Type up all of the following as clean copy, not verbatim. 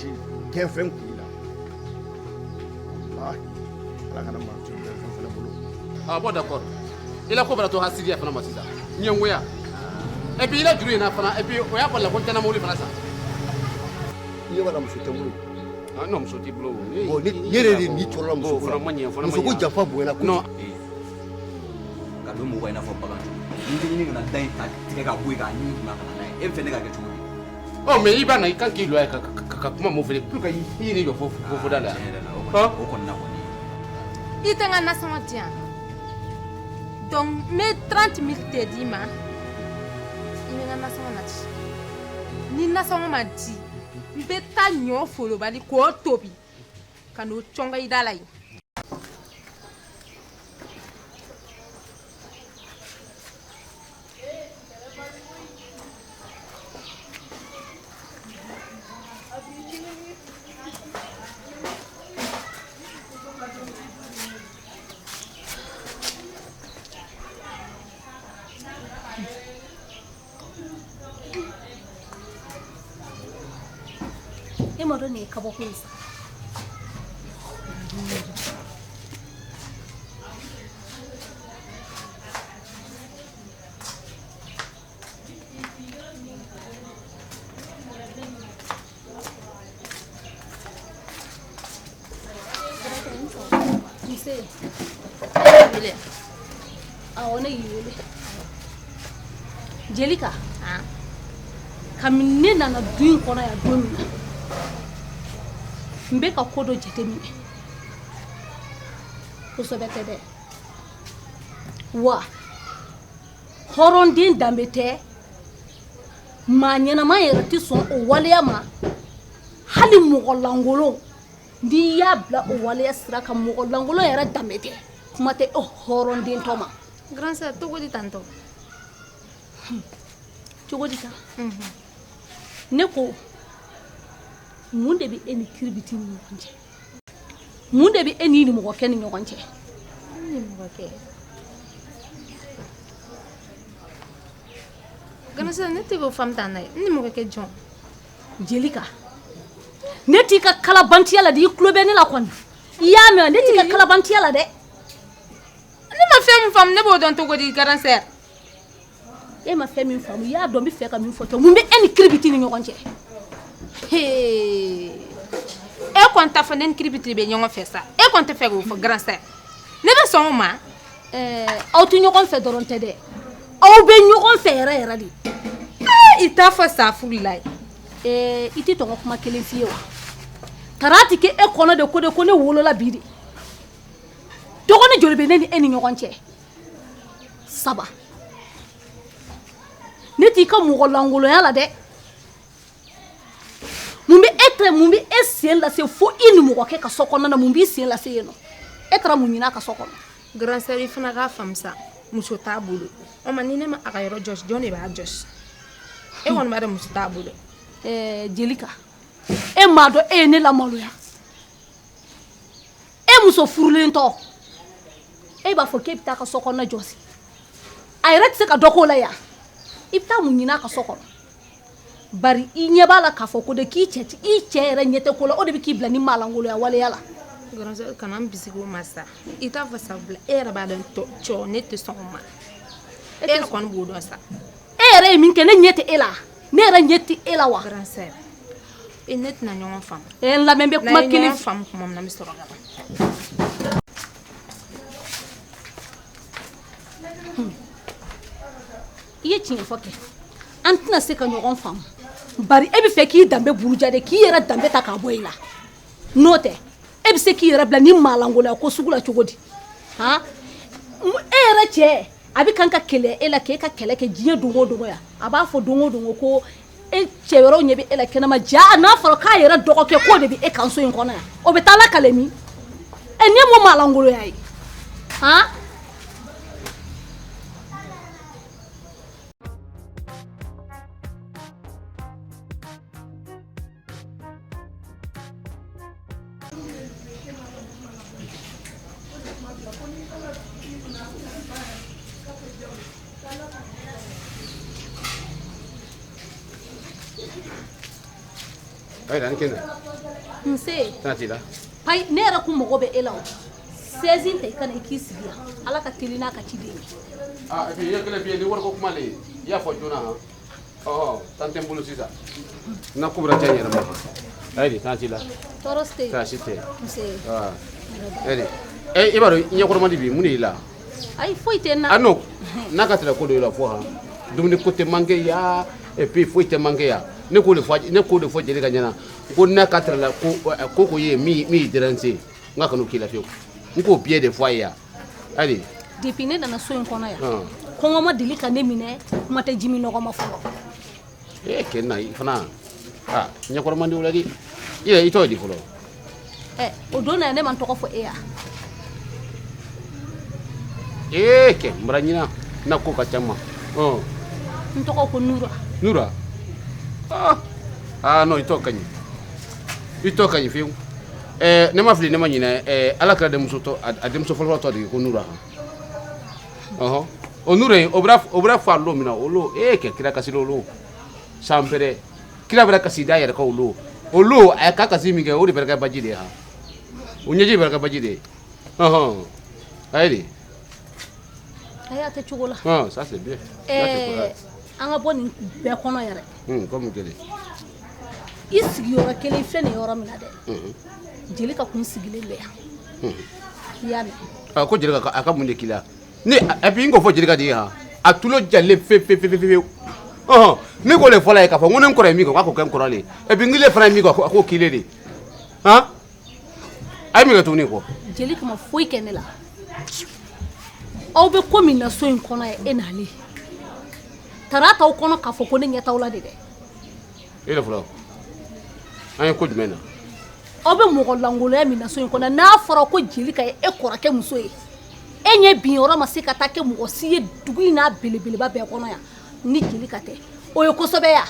si gɛnfɛn kun la ala kana maa to gɛnfɛn fana bolo bon d'accord ila ko bara to hasidiya fana ma sisan ɲɛngoya et puis ila juru in na fana et puis o y'a fɔ la ko tɛnɛ mobili fana san i ye wala muso tɛ bolo non muso t'i bolo bon ni yɛrɛ de ni tɔɔrɔ muso fana ma ɲɛ fana ma ɲɛ muso ko janfa bonyana ko non ka don mɔgɔ in n'a fɔ bagan ni ɲini kana da in ta tigɛ ka bɔ yen k'a ɲini kuma kana n'a ye e bɛ fɛ ne ka kɛ cogo di mais i b'a na i kan k'i lɔ ka kuma mun fɛ pour que i yɛrɛ jɔ fo da la o kɔni na kɔni I tɛ n ka nasɔngɔ di yan donc n bɛ 30 000 de d'i ma i bɛ n ka nasɔngɔ nati ni nasɔngɔ ma di n bɛ taa ɲɔ folobali k'o tobi ka n'o cɔngɔ i da la yen. E ma dɔn nin ye kabako ye sa nse awɔ ne y'i wele Jelika kabini ne nana du in kɔnɔ yan don min na n bɛ ka ko dɔ jateminɛ kosɛbɛ tɛ dɛ wa hɔrɔnden danbe tɛ maa ɲɛnama yɛrɛ tɛ sɔn o waleya ma hali mɔgɔ lankolon n'i y'a bila o waleya sira kan mɔgɔ lankolon yɛrɛ danbe tɛ kuma tɛ o hɔrɔnden tɔ ma. Grand sœur cogo di tantɔ cogo di tan ne ko mun de bɛ e ni kiribiti ni ɲɔgɔn cɛ mun de bɛ e ni mɔgɔkɛ ni ɲɔgɔn cɛ ni mɔgɔkɛ Grand sœur ne tɛ k'o faamu tan dɛ ni mɔgɔkɛ jɔn Jelika ne t'i ka kalabantiya la de i tulo bɛ ne la kɔni i y'a mɛn ne t'i ka kalabantiya la dɛ ne ma fɛn min faamu ne b'o dɔn cogo di Grand sœur e ma fɛn min faamu i y'a dɔn n bɛ fɛ ka min fɔ tɔ mun bɛ e ni kiribiti ni ɲɔgɔn cɛ e kɔni t'a fɔ ne ni kiribiti bɛ ɲɔgɔn fɛ sa e kɔni tɛ fɛ k'o fɔ Grand sœur ne bɛ sɔn o ma aw tɛ ɲɔgɔn fɛ dɔrɔn tɛ dɛ aw bɛ ɲɔgɔn fɛ yɛrɛ yɛrɛ de i t'a fɔ sa furu la ye i tɛ tɔgɔ kuma kelen f'i ye wa tara ti kɛ e kɔnɔ de ko ne wolola bi de dɔgɔnin joli bɛ ne ni e ni ɲɔgɔn cɛ saba ne t'i ka mɔgɔ lankolonya la dɛ mun bɛ e sen lase fo i ni mɔgɔkɛ ka so kɔnɔ na mun b'i sen lase yen nɔ e taara mun ɲini a ka so kɔnɔ. Grand sœur i fana k'a faamu sa muso t'a bolo o ma ni ne ma a ka yɔrɔ jɔsi jɔn de b'a jɔsi e kɔni b'a dɔn muso t'a bolo. Jelika e m'a dɔn e ye ne lamaloya e muso furulen tɔ e b'a fɔ k'e bɛ taa a ka so kɔnɔ jɔsi a yɛrɛ tɛ se ka dɔ k'o la yan i bɛ taa mun ɲini a ka so kɔnɔ bari i ɲɛ b'a la k'a fɔ ko de k'i cɛ yɛrɛ ɲɛ tɛ ko la o de bɛ k'i bila ni maalankoloya waleya la. Grand sœur kana n bisigi o ma sa i t'a fɔ sabula e yɛrɛ b'a dɔn cɔ ne tɛ sɔn o ma e yɛrɛ kɔni b'o dɔn sa e yɛrɛ ye min kɛ ne ɲɛ tɛ e la ne yɛrɛ ɲɛ tɛ e la wa. Grand sœur ne tɛna ɲɔgɔn faamu n lamɛn bɛ kuma kelen ɲɔgɔn faamu kuma min na n bɛ sɔrɔ ka ban. I ye tiɲɛ fɔ kɛ an tɛna se ka ɲɔgɔn faamu bari e bɛ fɛ k'i danbe buruja de k'i yɛrɛ danbe ta k'a bɔ i la n'o tɛ e bɛ se k'i yɛrɛ bila ni maalankoloya ko sugu la cogo di han e yɛrɛ cɛ a bɛ kan ka kɛlɛ e la k'e ka kɛlɛ kɛ diɲɛ don o don yan a b'a fɔ don o don ko e cɛ wɛrɛw ɲɛ bɛ e la kɛnɛma ja n'a fɔra k'a yɛrɛ dɔgɔkɛ k'o de bɛ e kan so in kɔnɔ yan o bɛ taa la kale min ne m'o maalankoloya ye han. Ayi dan kene. Nse. Tati la. Pai ne yɛrɛ kun mɔgɔ bɛ e la o 16 ta i kana i k'i sigi yan ala ka teli n'a ka ci den ye. Et puis ye kele bi ni wari ko kuma le. I y'a fɔ joona han. Tan tɛ n bolo sisan. N ka ko bɛna diya n yɛrɛ ma. Ayi tati la. Tɔɔrɔ si tɛ yen. Tasi tɛ. Nse. Ayi. I b'a dɔn ɲɛkɔrɔma di bi mun de y'i la. Ayi foyi tɛ n na. Ah non. N'a ka tɛra ko dɔ y'i la fɔ han. Dumuni ko tɛ manqué ya. Et puis foyi tɛ manqué ya. Ne k'o de fɔ jeli ka ɲɛna. Ko n'a ka tɛra la ko ye min déranger. N ka kan'o k'i la fiyewu. N k'o biɲɛ de fɔ a ye yan. Ayi. Depuis ne nana so in kɔnɔ yan. Kɔngɔ ma deli ka ne minɛ kuma tɛ jimi nɔgɔ ma fɔlɔ. Kɛ na i fana. Ɲɛkɔrɔma di o la di. I tɔgɔ di fɔlɔ. O don na ne ma n tɔgɔ fɔ e ya. Kɛ n bara ɲina n'a ko ka ca n ma. N tɔgɔ ko Nura. Nura. Non i tɔgɔ ka ɲi. I tɔgɔ ka ɲi fiyewu. Ne ma fili ne ma ɲinɛ ala kɛra a denmuso fɔlɔ tɔgɔ de ko Nura. O Nura in o bɛra fɔ a don min na o don kɛ kira kasi o don san pɛrɛ kira bɛra kasi da yɛrɛ ka o don a ye ka kasi min kɛ o de bɛra kɛ baji de ye o ɲɛji bɛra kɛ baji de ye a ye de. A y'a kɛ cogo la. Ça c'est bien. An ka bɔ nin bɛɛ kɔnɔ yɛrɛ. Comme kelen. I sigiyɔrɔ kelen filɛ nin yɔrɔ min na dɛ. Jeli ka kun sigilen bɛ yan. I y'a mɛn. Ko jeli a ka mun de k'i la ne et puis n k'o fɔ jeli ka di han a tulo jalen fewu ne k'o de fɔ la ye k'a fɔ n ko ne kɔrɔ ye min kɛ k'a k'o kɛ n kɔrɔ le ye et puis n kelen fana ye min kɛ a k'o k'i le de a ye min kɛ tuguni kɔ. Jeli kama foyi kɛ ne la aw bɛ ko min na so in kɔnɔ ye e n'ale tara t'aw kɔnɔ k'a fɔ ko ne ɲɛ t'aw la de dɛ. E de fɔlɔ an ye ko jumɛn na. Aw bɛ mɔgɔ langoloya min na so in kɔnɔ n'a fɔra ko jeli ka ye e kɔrɔkɛ muso ye e ɲɛ bin yɔrɔ ma se ka taa kɛ mɔgɔ si ye dugu in n'a belebeleba bɛɛ kɔnɔ yan ni jeli ka tɛ o ye kosɛbɛ ya.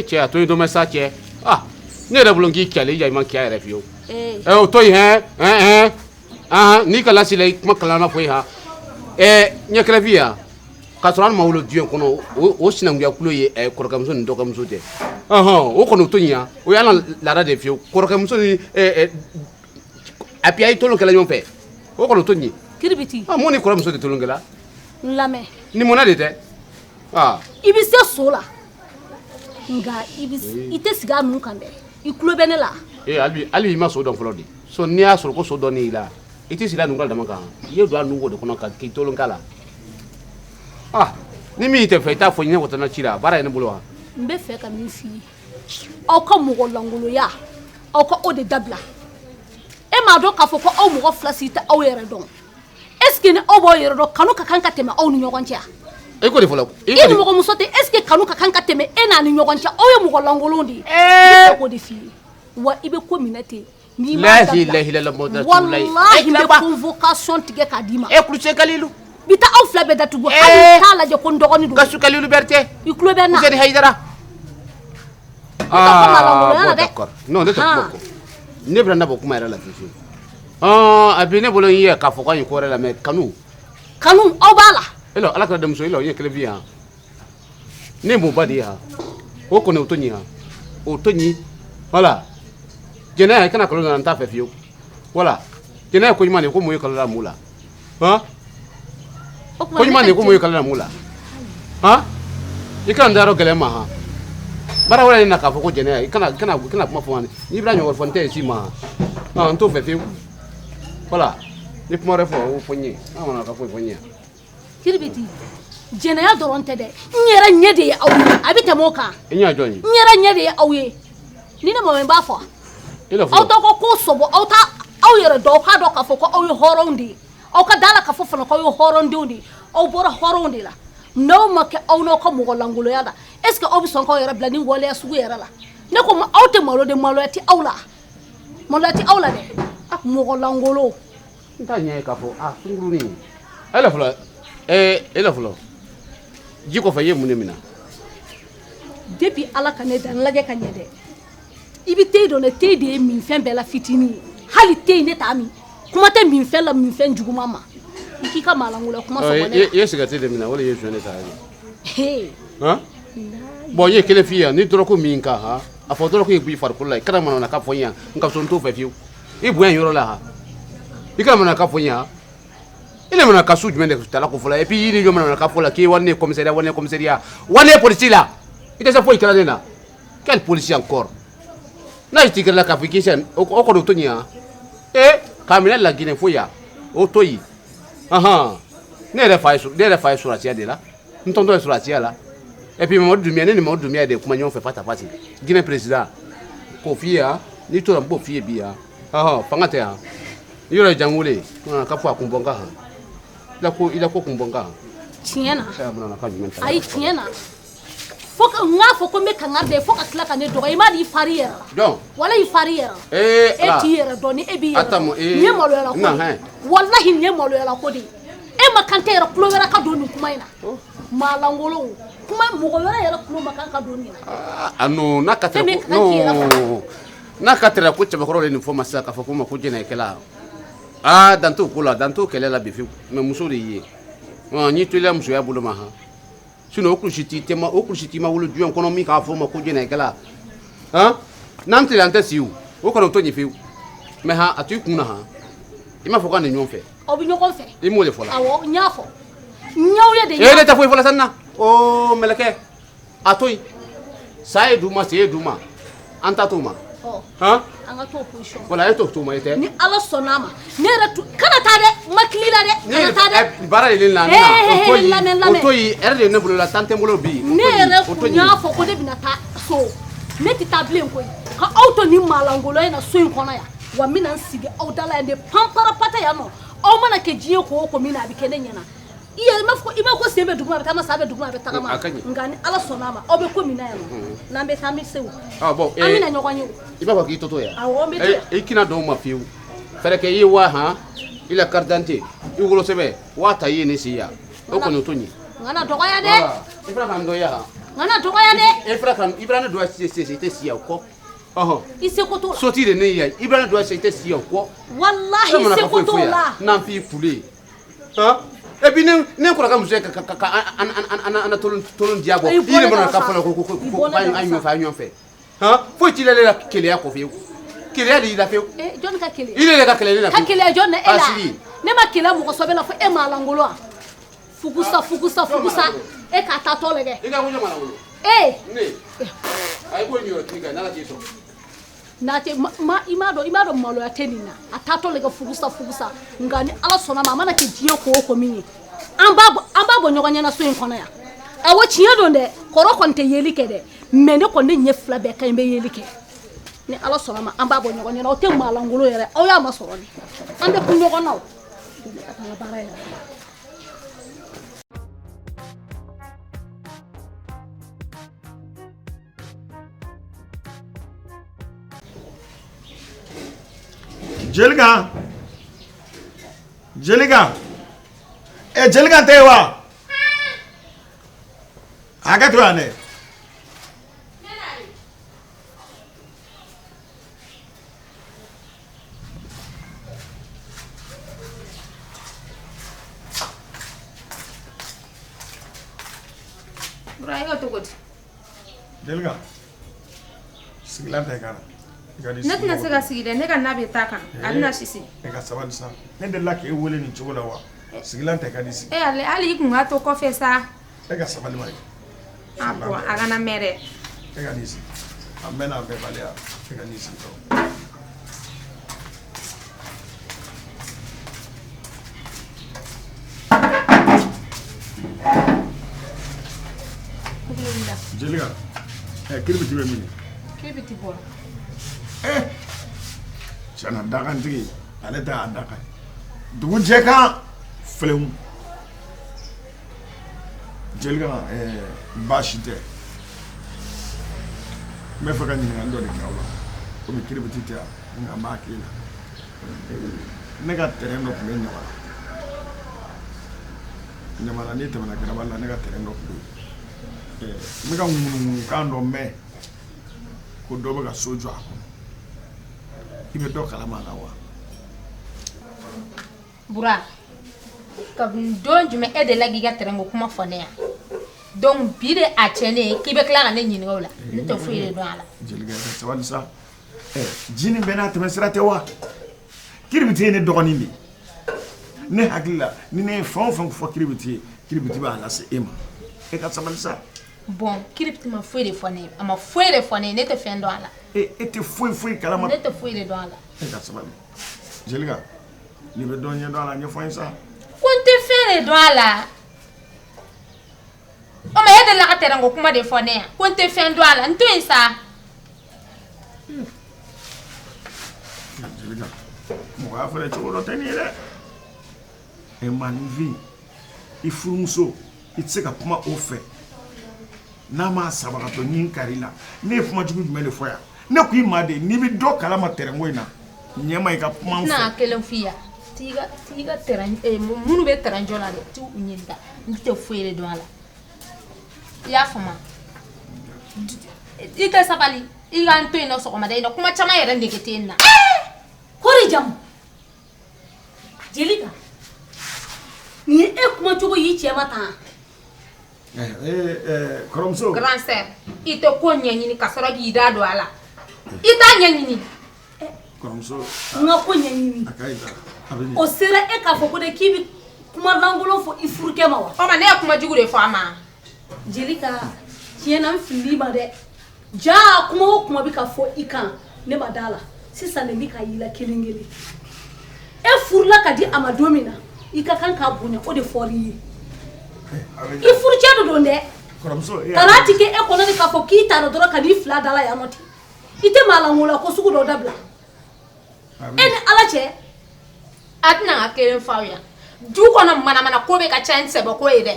Cɛ a to yen dɔn sa cɛ ne yɛrɛ bolo k'i kɛlɛ i ma kɛ yɛrɛ fiyewu. O to yen n'i ka lasi la i kuma kalan fɔ ha ɲɛkɛrɛfin yan k'a sɔrɔ an ma wolo diɲɛ kɔnɔ o sinankunya kulo ye kɔrɔkɛmuso ni dɔgɔmuso tɛ o kɔni o to yen o y'an laada de fiyewu kɔrɔkɛmuso ni a puis a ye tolon kɛla ɲɔgɔn fɛ o kɔni o to yen. Kiribiti. Mun ni kɔrɔmuso de tolon kɛla. N lamɛn. Ni munna de tɛ. I bɛ se so la nka i tɛ sigi a nun kan dɛ i tulo bɛ ne la. Hali i ma so dɔn fɔlɔ de so n'i y'a sɔrɔ ko so dɔn n'i la i tɛ sigi a nun kan dama kan i ye don a nun ko de kɔnɔ k'i tolon k'a la. Ni min tɛ fɛ i t'a fɔ ɲinɛ watana ci la baara ye ne bolo wa. N bɛ fɛ ka min f'i ye aw ka mɔgɔ langoloya aw ka o de dabila e m'a dɔn k'a fɔ ko aw mɔgɔ fila si tɛ aw yɛrɛ dɔn est ce que ni aw b'aw yɛrɛ dɔn kanu ka kan ka tɛmɛ aw ni ɲɔgɔn cɛ. E ko de fɔlɔ. I ni mɔgɔ muso tɛ est ce que kanu ka kan ka tɛmɛ e n'a ni ɲɔgɔn cɛ aw ye mɔgɔ langolon de ye. I bɛ k'o de f'i ye wa i bɛ ko minɛ ten n'i m'a dabila walahi n bɛ convocation tigɛ k'a d'i ma. Kulusɛ Kalilu. Bi taa aw fila bɛɛ datugu hali t'a lajɛ ko n dɔgɔnin don. Gasu Kalilu Bertɛ. I tulo bɛ n na. Useni Hayidara. D'accord. Non ne tɛ kuma kɔ ne bɛna nabɔ kuma yɛrɛ la fiyewu. A bi ne bolo n ye k'a fɔ k'an ye ko wɛrɛ la mais kanu aw b'a la. Ala kɛra denmuso ye o ye kelen bi yan ne m'o ba de ye han o kɔni o to ɲi han o to ɲi voilà jɛnɛya i kana kalo nana n t'a fɛ fiyewu voilà jɛnɛya ye ko ɲuman de ye ko mun ye kalo la mun la ko ɲuman de ye ko mun ye kalo la mun la i kana n dayɔrɔ gɛlɛn ma han baara wɛrɛ ye na k'a fɔ ko jɛnɛya i kana kuma fɔ n n'i bɛna ɲɔgɔn fɔ n tɛ yen si ma n t'o fɛ fiyewu voilà ni kuma wɛrɛ fɔ o fɔ n ye an mana ka foyi fɔ n ye. Kiribiti jɛnɛya dɔrɔn tɛ dɛ n yɛrɛ ɲɛ de ye aw ye a bɛ tɛmɛ o kan. I ɲɛ jɔn ye. N yɛrɛ ɲɛ de ye aw ye ni ne mɔmɛ b'a fɔ aw t'aw ka ko sɔbɔ aw yɛrɛ dɔn aw k'a dɔn k'a fɔ ko aw ye hɔrɔnw de ye aw ka da la k'a fɔ fana k'aw ye hɔrɔndenw de ye aw bɔra hɔrɔnw de la n'aw ma kɛ aw n'aw ka mɔgɔ langoloya la est ce que aw bɛ sɔn k'aw yɛrɛ bila ni waleya sugu yɛrɛ la ne ko aw tɛ malo de maloya tɛ aw la dɛ mɔgɔ langolo. N t'a ɲɛ ye k'a fɔ sunkurunin e la fɔlɔ ji kɔfɛ i ye mun de minɛ. Depuis ala ka ne dan lajɛ ka ɲɛ dɛ i bɛ te dɔn dɛ te de ye minfɛn bɛɛ la fitinin ye hali te ne t'a min kuma tɛ minfɛn la minfɛn juguman ma i k'i ka maalankolon kuma sɔgɔ ne la. I ye sigareti de minɛ wala i ye joint de ta ye. bon ye kele fiya ni doro ko min ka ha a fo doro ko bi farko la kada mana na ka fonya nka so nto fe fiu e bu en yoro la ha i kada mana ka fonya ile mana ka su jumende ko tala ko fola et puis ni yo mana ka fola ki wane commissariat wane police la ite sa fo ikala na quel policier encore na itikira la qualification o ko do tonya kamila la Guinée foya o toyi aha ne re fa sur la tia de là ntondo sur la tia là et puis Mamadou Dumia de kuma nyon fait pas partie Guinée président ko fiya ni to rambo fiye biya aha fangate ha yoro jangule na ka fo akumbonga ha ila ko kumbonga tiena ai tiena foka nga foko me kanga de foka kla kane do ima di fariera donc wala i fariera tiera doni ebi atamo nye molo yala ko wallahi nye molo yala ko di e makante era kulo wera ka doni kuma ina malangolo kuma mugo wera yala kulo makanga doni ano nakatera no nakatera ko chaba ko le ni fo masaka fo kuma ko jena kala danto kula danto kele la bifi me musuri yi ni tule musu ya buluma ha sino okushiti ma wulu duon kono mi ka fo ma ko jena kala nanti lante siu o kono to ni fiu me ha atu kuna ha ima fo kan nyon fe obi nyon fe imo le fola awo nyafo nyaw ye de e le ta fo fola sanna o meleke atoy sai duma se duma anta tuma anga to position wala eto to ma ite ni ala sonama ne ratu kana ta de maklila de kana ta de bara ile na o toyi erde ne bulu la tante mbolo bi ne ratu nya fo ko de binata so ne ti table ko ka auto ni malangolo ina so in kona ya wa mina nsige audala ende pampara pata ya no o mana ke jiye ko mina bi kene nyana iya mafko ima ko sembe duguma betama sabe duguma betama ngani ala sonama obe ko mina ya no na be tami sewu bon amina nyokanyo iba ko ki toto ya awo mbe kina do ma fiu fere ke yi wa ha ila carte i wolo sebe wa ta yi ni siya o ko no toni ngana to ya de ifra kan do ya ha ngana to ya de ifra kan ibrana do te siya ko ise ko to soti de ne ya ibrana do te siya ko wallahi ise ko to la nan fi kule et puis ne ko ka muso ka ana tolon diabo ile mona ka fona ko anyo fe fo ti le la kele ya ko fe kele ya li la fe John ka kele ile le ka kele la ka kele John ela ne ma kele mo ko so be la fo e malangolo fukusa e ka ta to lege e ka wo malangolo ne ai ko nyo tinga na la jeso na te ma imado malo ya tenina atato lege fukusa ngani ala sona mama na ke jiye ko mini amba bo nyoganya na so in kona ya awo chiye donde koro konte yelike de mene ko ne nyefla be kan be yelike ni ala sona ma amba bo nyoganya na o te malangolo yere o ya masoro ni ande ku nyogona o atala baraya Jeliga Jeliga tewa agatu ane Braiga to god Jeliga siglan te kana net na sega sigide ne kan nabe taka alna sisi e ka saban sa ne de la ke wole ni chogola wa siglan te kadisi ali kun ato confessa e ka saban mai apo agana mere e ka nisi amena be balia e ka nisi to Jeliga kiribiti be mini kiribiti bol Chana dakan tigi ale ta dakan dugu jeka flem Jeliga bashite me faka ni ando de kawla ko mi kiribiti ta nga makila nega tereno ko men wala nyamala ni tamana kana balla nega tereno ko me ka ngunu kando me ko do ba sojo akon ibe do kala mala wa bura ka don jume e de lagi ga terengo kuma fone ya donc bi de a tiɲɛnen k'i bɛ tila ka ne ɲininka o la ne tɛ foyi de dɔn a la. Jelikɛ sabali sa jini bɛɛ n'a tɛmɛ sira tɛ wa kiribiti ye ne dɔgɔnin de ne hakili la ni ne ye fɛn o fɛn fɔ kiribiti ye kiribiti b'a lase e ma e ka sabali sa. Bon kiribiti ma foyi de fɔ ne ye a ma foyi de fɔ ne ye ne tɛ fɛn dɔn a la. e tɛ foyi kalama. ne tɛ foyi de dɔn a la. e ka sabali Jelika n'i bɛ dɔn ɲɛ dɔn a la ɲɛfɔ n ye sa. ko n tɛ fɛn de dɔn a la. o ma e delila ka tɛrɛn ko kuma de fɔ ne yan ko n tɛ fɛn dɔn a la n to yen sa. Jelika mɔgɔ y'a fɔ cogo dɔ tɛ nin ye dɛ e maninfin i furumuso i tɛ se ka kuma o fɛ n'a ma sabagatɔ ɲin kari la ne ye kuma jugu jumɛn de fɔ yan ne ko i ma de n'i bɛ dɔ kalama tɛrɛnko in na ɲɛma i ka kuma n fɛ. n'a kelen f'i ya t'i ka tɛrɛn minnu bɛ tɛrɛn jɔ la dɛ t'u ɲininka n tɛ foyi de dɔn a la i y'a faamu i tɛ sabali i ka n to yen nɔ sɔgɔmada in na kuma caman yɛrɛ nege tɛ n na. Kori jamu Jelika ni e kuma cogo y'i cɛ ma tan. Kɔrɔmuso. Grand sœur i tɛ ko ɲɛɲini ka sɔrɔ k'i da don a la i t'a ɲɛɲini. Kɔrɔmuso. N ka ko ɲɛɲini. A ka ɲi a bɛ ɲɛ. O sera e k'a fɔ ko de k'i bɛ kuma lankolon fɔ i furukɛ ma wa. o ma ne ye kuma jugu de fɔ a ma. Jelika tiɲɛ na n filili ma dɛ jaa kuma o kuma bɛ ka fɔ i kan ne ma da la sisan de bɛ ka yila kelen kelen e furula ka di a ma don min na i ka kan k'a bonya o de fɔr'i ye i furucɛ de don dɛ kana ti kɛ e kɔnɔ de k'a fɔ k'i taara dɔrɔn ka n'i fila dala yan nɔ ten i tɛ maa lankola ko sugu dɔ dabila e ni ala cɛ a tɛna ka kelen f'aw yan du kɔnɔ manamana ko bɛ ka ca ni sɛbɛ ko ye dɛ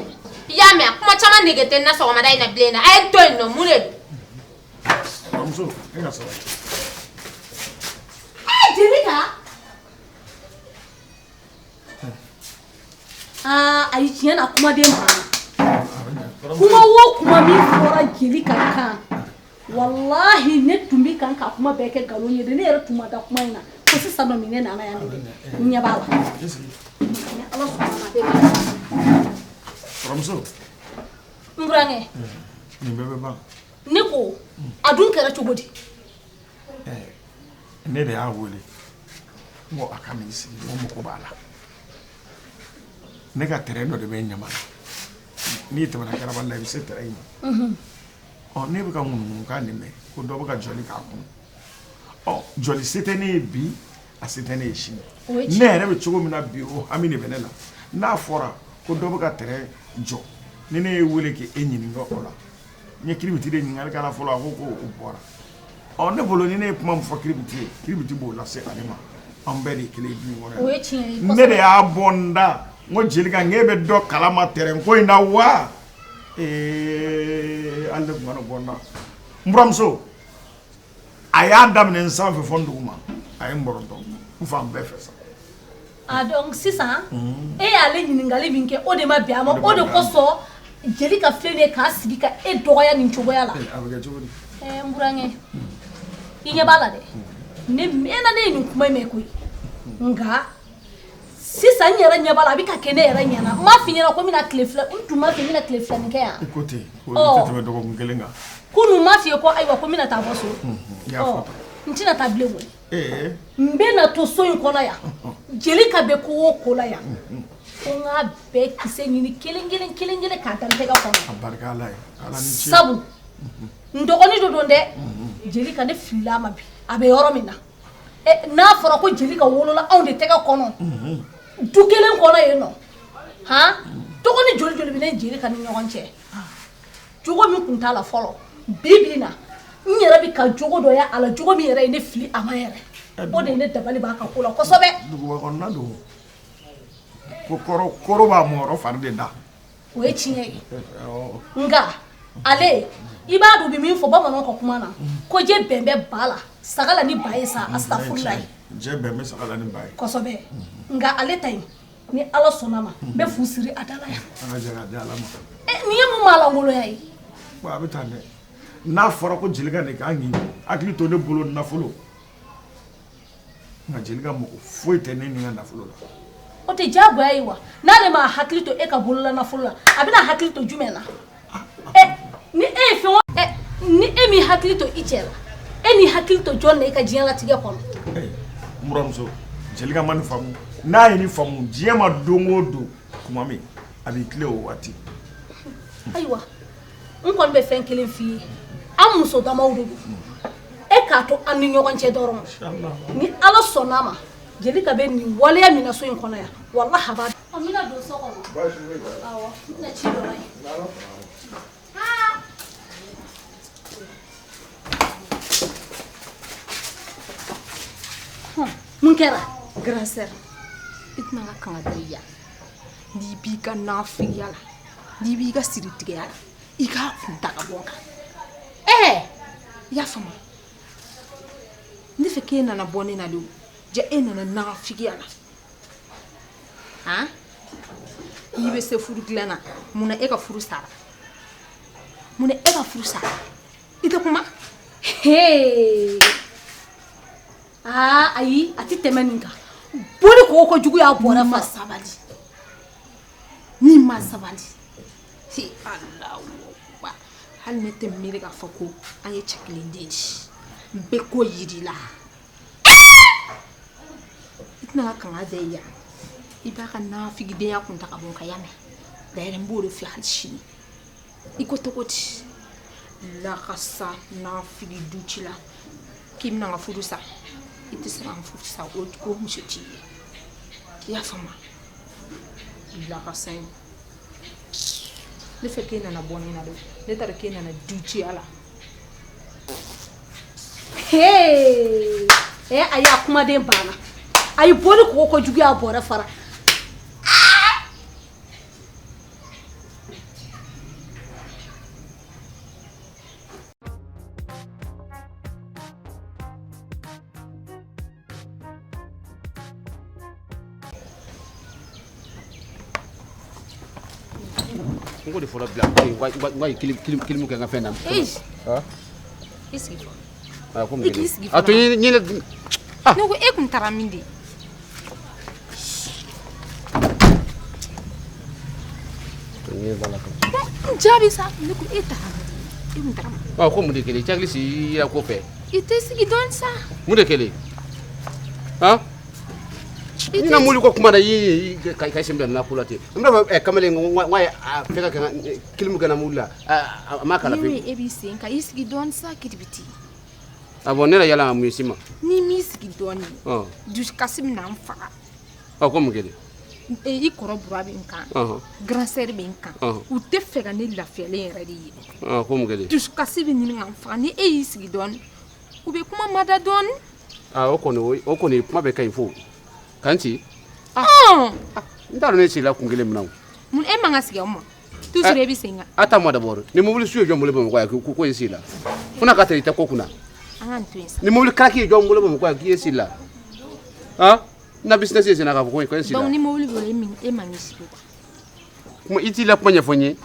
i y'a mɛn kuma caman nege tɛ n na sɔgɔmada in na bilen na a ye to yen nɔ mun de don. Kɔrɔmuso e ka sabali. Jelika ayi tiɲɛ na kumaden banna kuma o kuma min fɔra Jelika kan walahi ne tun bɛ kan ka kuma bɛɛ kɛ nkalon ye de ne yɛrɛ tun ma da kuma in na ko sisan nɔ min ne nana yan de n ɲɛ b'a la ni ala sɔnna ma. Kɔrɔmuso. N burankɛ. Nin bɛɛ bɛ ban. Ne ko a dun kɛra cogo di. Ne de y'a wele n ko a ka n'i sigi n ko mɔgɔ b'a la ne ka terrain dɔ de bɛ ɲamana n'i tɛmɛna Garabali la i bɛ se terrain in ma ne bɛ ka ŋunuŋunukan nin mɛn ko dɔ bɛ ka jɔli k'a kun jɔli se tɛ ne ye bi a se tɛ ne ye sini ne yɛrɛ bɛ cogo min na bi o hami de bɛ ne la n'a fɔra ko dɔ bɛ ka terrain jɔ ni ne ye wele k'e ɲininka o la n ye kiribiti de ɲininkali k'a la fɔlɔ a ko o bɔra ne bolo ni ne ye kuma min fɔ kiribiti b'o lase ale ma an bɛɛ de ye kelen du in kɔnɔ o ye tiɲɛ ye ne de y'a bɔ n da n ko Jelika n k'e bɛ dɔ kalama terrain ko in na wa ale de tun ka bɔ n da n buramuso a y'a daminɛ n sanfɛ fɔ n duguma a ye n bɔrɔntɔ n fan bɛɛ fɛ sa. a donc sisan e y'ale ɲininkali min kɛ o de ma bɛn a ma o de kosɔn Jelika filɛ nin ye k'a sigi ka e dɔgɔya nin cogoya la. a bɛ kɛ cogo di. n burankɛ i ɲɛ b'a la dɛ ne mɛnna ne ye nin kuma in mɛn koyi nka sisan n yɛrɛ ɲɛ b'a la a bɛ ka kɛ ne yɛrɛ ɲɛna n m'a f'i ɲɛna ko n bɛna tile fila n tun b'a fɛ n bɛna tile filanin kɛ yan. i ko ten o tɛ tɛmɛ dɔgɔkun kelen kan. kunun n m'a f'i ye ko ayiwa ko n bɛna taa bɔ so. i y'a fɔ tan. n tɛna taa bilen koyi. n bɛna to so in kɔnɔ yan Jelika bɛ ko o ko la yan ko n k'a bɛɛ kisɛ ɲini kelen kelen k'a da n tɛgɛ kɔnɔ. a barika Ala ye Ala ni ce. sabu n dɔgɔnin dɔ don dɛ Jelika ne filila ma bi a bɛ yɔrɔ min na n'a fɔra ko Jelika wolola anw de tɛgɛ kɔnɔ du kelen kɔnɔ yen nɔ dɔgɔnin joli joli bɛ ne Jelika ni ɲɔgɔn cɛ jogo min tun t'a la fɔlɔ bi bi in na n yɛrɛ bɛ ka jogo dɔ y'a la jogo min yɛrɛ ye ne fili a ma yɛrɛ o de ye ne dabali b'a ka ko la kosɛbɛ. duguba kɔnɔna don ko koro b'a mɔyɔrɔ fari de da. o ye tiɲɛ ye nka ale i b'a dɔn u bɛ min fɔ bamananw ka kuma na ko jɛ bɛn bɛ ba la saga la ni ba ye sa astafurulayi. jɛ bɛn bɛ saga la ni ba ye. kosɛbɛ nka ale ta in ni ala sɔnna ma n bɛ fu siri a da la yan. an ka jɛ k'a di Ala ma. nin ye mun maa langoloya ye. bon a bɛ taa dɛ n'a fɔra ko Jelika de k'an ɲini hakili to ne bolo nafolo nka Jelika mɔgɔ foyi tɛ ne ni n ka nafolo la. o tɛ diyagoya ye wa n'ale ma hakili to e ka bolola nafolo la a bɛna hakili to jumɛn na. hakili to i cɛ la e ni hakili to jɔn na i ka diɲɛ latigɛ kɔnɔ n buramuso Jelika ma nin faamu n'a ye nin faamu diɲɛ ma don o don tuma min a b'i tile o waati ayiwa n kɔni bɛ fɛn kelen f'i ye an muso damaw de don e k'a to an ni ɲɔgɔn cɛ dɔrɔn ni ala sɔnn'a ma Jelika bɛ nin waleya min na so in kɔnɔ yan walahi a b'a dɔn n bɛna don so kɔnɔ awɔ n bɛna ci dɔ la yen mun kɛra grand sœur i tɛna ka kanga da i ya n'i b'i ka nafigiya la n'i b'i ka siritigɛya la i k'a kun ta ka bɔ n kan i y'a faamu ne fɛ k'e nana bɔ ne na de o ja e nana nafigiya la han n'i bɛ se furu dilan na mun na e ka furu sara mun na e ka furu sara i tɛ kuma ayi a tɛ tɛmɛ nin kan boli ko jugu y'a bɔra ma sabali ni ma sabali Allahu Akbar hali ne tɛ miiri k'a fɔ ko an ye cɛ kelen den n bɛ ko yiri la i tɛna ka kanga da i ya i b'a ka nafigidenya kun ta ka bɔ n kan ya mɛn d'ailleurs n b'o de fɛ hali sini i ko cogo di lakasa nafigi du ci la k'i bɛna n ka furu sa i tɛ se ka n furu sa o muso t'i ye i y'a faamu lakasa in ne fɛ k'e nana bɔ ne na dɛ ne t'a dɔn k'e nana du ciya la ayi a kumaden banna ayi boli ko jugu y'a bɔra fara n ko de fɔra bila n ka kilimu kɛ n ka fɛn na i sigi fɔ i k'i sigi a to ɲinɛ ne ko e kun taara min de n jaabi sa ne ko e taara min e kun taara min ko mun de kɛlen cakili si yira ko fɛ i tɛ sigi dɔɔni sa mun de kɛlen i na muli ko kuma da yi ka sin bila na kula te n b'a fɔ kamalen wa fɛ ka kilimu kɛ na muli la a ma kala ne e b'i sen ka i sigi dɔɔni sa kiribiti bon ne yɛrɛ yala mun si ma ni m'i sigi dɔɔni dusukasi bɛ na n faga ko mun kɛlen i kɔrɔ bura bɛ n kan grand sœur bɛ n kan u tɛ fɛ ka ne lafiyalen yɛrɛ de ye ko mun kɛlen dusukasi bɛ ɲini ka n faga ni e y'i sigi dɔɔni u bɛ kuma mada dɔɔni o kɔni kuma bɛ ka ɲi fo kan ci n t'a dɔn ne sigila kun kelen min na o mun e man ka sigi aw ma toujours e bɛ sen kan a ta ma d'abord ni mobili su ye jɔn bolo bamakɔ yan ko ye sigila fo n'a ka tɛmɛ i tɛ ko kunna an ka nin to yen sa ni mobili karaki ye jɔn bolo bamakɔ yan k'i ye sigila na business ye senna k'a fɔ ko ye sigila donc ni mobili bolo e man k'i sigi kuma i t'i la kuma ɲɛfɔ n ye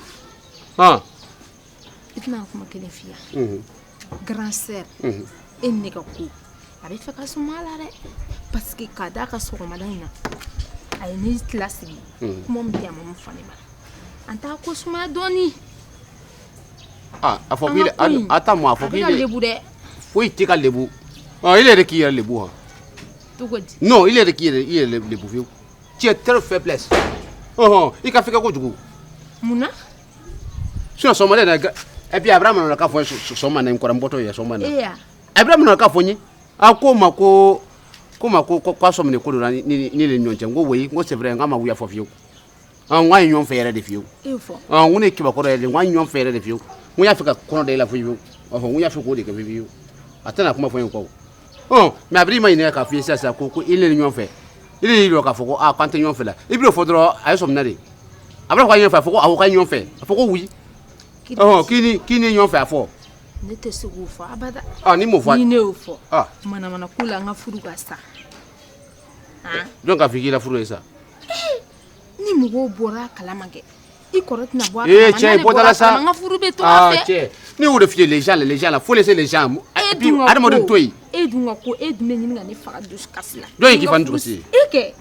i tɛna kuma kelen f'i ye grand sœur e ne ka ko a bɛ fɛ ka suma a la dɛ parce que k'a d'a ka sɔgɔmada in na a ye ne lasigi kuma min bɛ yan ma mun fɔ ne ma an t'a ko sumaya dɔɔni a fɔ k'i a ta mɔ a fɔ k'i a bɛ ka lebu dɛ foyi tɛ ka lebu il yɛrɛ k'i yɛrɛ lebu cogo di non il yɛrɛ k'i yɛrɛ lebu fiyewu tu es très faiblesse i ka fɛkɛ kojugu mun na sinon sɔgɔmada in na et puis Abraham nana k'a fɔ sɔgɔma na n kɔrɔ n bɔtɔ ye sɔgɔma na Abraham nana k'a fɔ n ye ko ma ko k'a sɔmine ko dɔ la ni le ɲɔgɔn cɛ n ko oui n ko c'est vrai n k'a ma wuya fɔ fiyewu n ko an ye ɲɔgɔn fɛ yɛrɛ de fiyewu n ko ne ye kibakɔrɔ yɛrɛ de n ko an ye ɲɔgɔn fɛ yɛrɛ de fiyewu n ko n y'a fɛ ka kɔnɔ da i la fiyewu n ko n y'a fɛ k'o de kɛ fiyewu a tɛna kuma fɔ n ye kɔ mais a bɛ i ma ɲininka k'a fɔ i ye sisan ko i ne ni ɲɔgɔn fɛ i ne y'i dɔn k'a fɔ ko k'an tɛ ɲɔgɔn fɛ la i bɛ n'o fɔ dɔrɔn a ye sɔmina de a b'a fɔ k'a ye ɲɔgɔn fɛ a fɔ ko awɔ k'a ye ɲɔgɔn fɛ a fɔ ko oui k'i ni ɲɔgɔn fɛ a fɔ ne tɛ se k'o fɔ abada ni m'o fɔ ni ne y'o fɔ manamana ko la n ka furu ka sa jɔn k'a fɔ k'i la furu ye sa ni mɔgɔw bɔra a kalama kɛ i kɔrɔ tɛna bɔ a kalama cɛ bɔtɔ la sa n ka furu bɛ to a fɛ cɛ ne y'o de f'i ye les gens faut laisser les gens adamadenw to yen e dun ka ko e dun bɛ ɲini ka ne faga dusukasi la jɔn ye k'i fa ni dusukasi ye e kɛ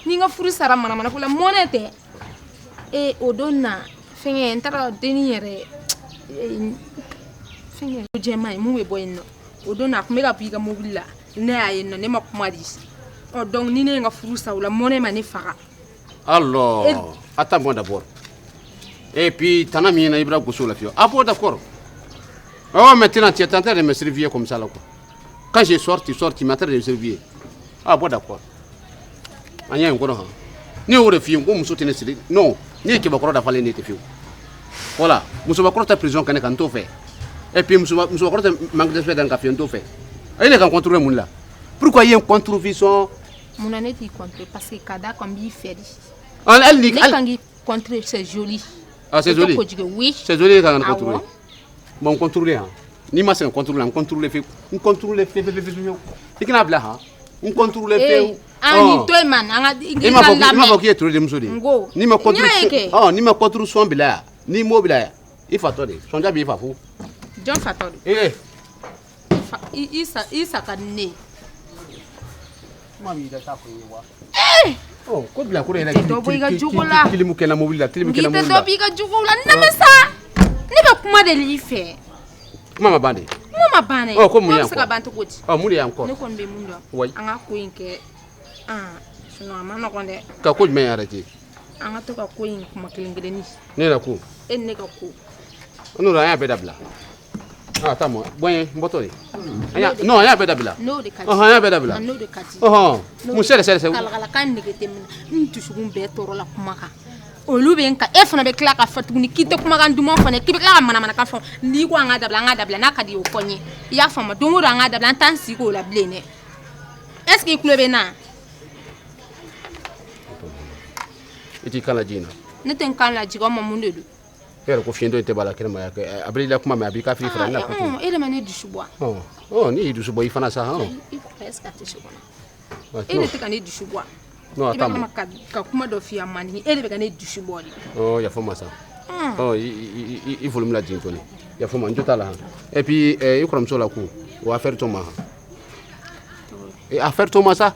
ni n ka furu sara manamana ko la mɔnɛ tɛ o don na fɛngɛ n taara denni yɛrɛ Finge jema mu we boy no. Odo na kumega biga mobile la. Ne aye no ne makuma dis. O donc ni ne nga furusa wala mone mani fara. Alors, attends-moi d'abord. Et puis, t'en as mis un Ibra Goussou la fille. Ah bon, d'accord. Oh, maintenant, tu es en train de me servir comme ça là quoi. Quand je sors, tu m'es en train de me servir. Ah bon, d'accord. Anya ngoro. Ni o refie ngo muso tene siri. Non, ni ke bakoro da fale ni te fiu. Voilà, muso bakoro ta prison kan kan to fait. Et puis muso bakoro ta manque de respect dans café to fait. Ay ne kan contrôler moun là. Pourquoi il y a une contre-vision? Mon année dit contre parce que kada comme il fait. Elle dit elle contre c'est joli. Ah c'est joli. Oui. C'est joli quand on contrôle. Bon contrôler hein. Ni ma c'est contrôler, on contrôle fait. On contrôle fait. Et kana bla ha. On contrôle fait. Ani toi man, anga il m'a pas qui est trop de musodi. Ni ma contrôle. Ah, ni ma contrôle son bila. Ni mo bila. Il faut attendre. Son jabi il faut fou. John Fator. Isa kanne. Mami da ta ko yiwa. Oh, ko bila ko rena kilimu kena mobile, kilimu kena mobile. Ite dobi ga jugula na mesa. Ni ba kuma de li fe. Mama bande. Mama bane. Oh, ko mu yanko. Saka bantu kuti. Oh, muri yanko. Ne kon be mundo. Oui. Anga ko inke. Sino amana konde. Ka ko me arati. Anga to ka ko in kuma kilingire ni. Ne na ko. En ne ka ko. Ono ra ya beda bla. Ah, tamo. Bwen mbotoli. Anya, no, anya beda bla. No de kati. Oh, anya beda bla. No de kati. Oh, mu sere. Kala kan ne gete min. Ntu sugun be toro la kuma ka. Olu be nka e fana be kla ka fatuguni kite kuma kan dumo fana ki be kla mana ka fo ni ko anga dabla na ka di o konye ya fama dongo anga dabla tan si ko la blene est ce que club na iti kala jina ne ten kan la jigo mo munde du ero ko fiendo ite bala kema ya abri la kuma me abi ka fi fra na ko ele mane du subwa ni du subo ifana sa ha il faut presque te subwa ele te kan du subwa no atamo ka kuma do fi amani ele be kan du subwa oh ya foma sa il faut me la dire toni ya foma njota la et puis il krom so la ku o affaire to ma et affaire to ma sa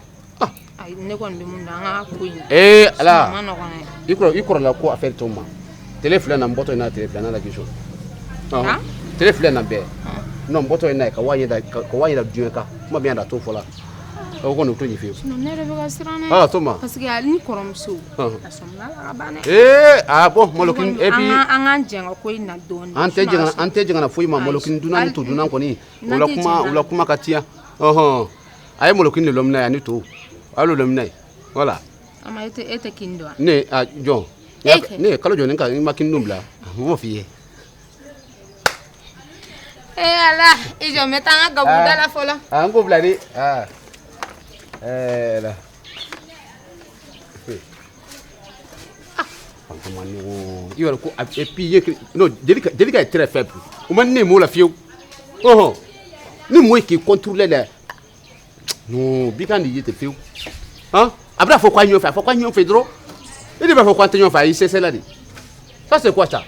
ay ne kon be mun nga ko ala ikro la ko affaire to ma téléphone na mboto na téléphone na kisho téléphone na be no mboto na ka wanye da duwe ka kuma bien da to fola o ko no to nyifi no ne re ga sirane to ma parce que ali korom so asomna la bane bon molokin et puis anga jenga ko ina doni ante jenga na foi ma molokin dunan to dunan ko ni wala kuma katia ay molokin le lomna ya ni to alo lomna voilà ama ete kindwa ne John ne kalo John nka makin numbla mo fiye ala ijo metanga gabuda la fola ango bladi la il ko et puis non Delika est très faible o man ne mo la fiyo ni mo qui contrôler la non bikandi yete fiyo après faut quoi nous fait trop il va faut quoi nous faire c'est cela dit ça c'est quoi ça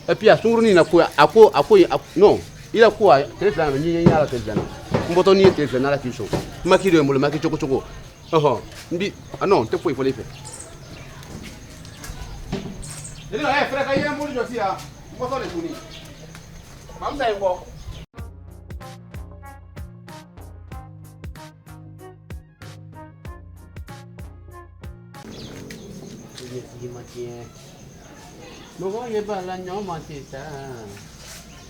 et puis à sourni na ko ako non il a quoi téléphone ni la téléphone mboto ni téléphone la kisho makiro mo le makito choko mbi non te faut les faire il est frère kaya mo jo sia mboto le tuni mamda ngo no voy para la ñoma tita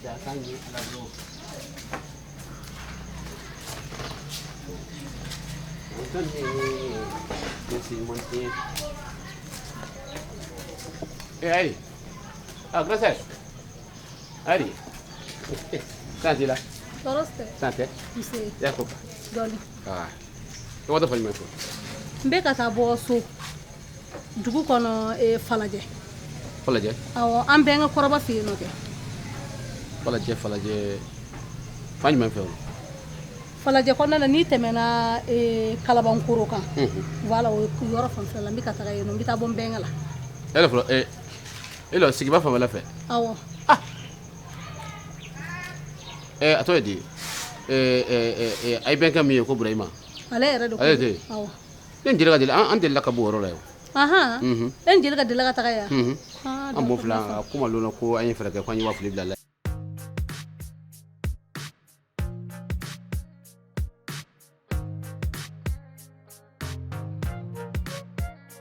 ya sangue la do ahí gracias ahí santi la Toroste. santi Ise. ya copa Doli. eu vou fazer mais Mbe ka taa bɔ so dugu kɔnɔ falajɛ. Falajɛ. Awɔ an bɛn ka kɔrɔba fɛ yen nɔ kɛ. Falajɛ. Fan jumɛn fɛ o? Falajɛ kɔnɔna na n'i tɛmɛna Kalabankoro kan. Voilà o yɔrɔ fanfɛla la n bɛ ka taga yen nɔ n bɛ taa bɔ n bɛnkɛ la. Ele fɔlɔ ele sigiba fanfɛla fɛ. Awɔ. A tɔgɔ ye di a ye bɛnkɛ min ye ko Burahima. Ale yɛrɛ de ko. Ale de. Awɔ. Ne jeli ka deli an delila ka bɔ o yɔrɔ la ye. E jeli ka deli ka taga yan. An b'o fila kuma lona ko an ye fɛɛrɛ kɛ ko an ye 2000 bila la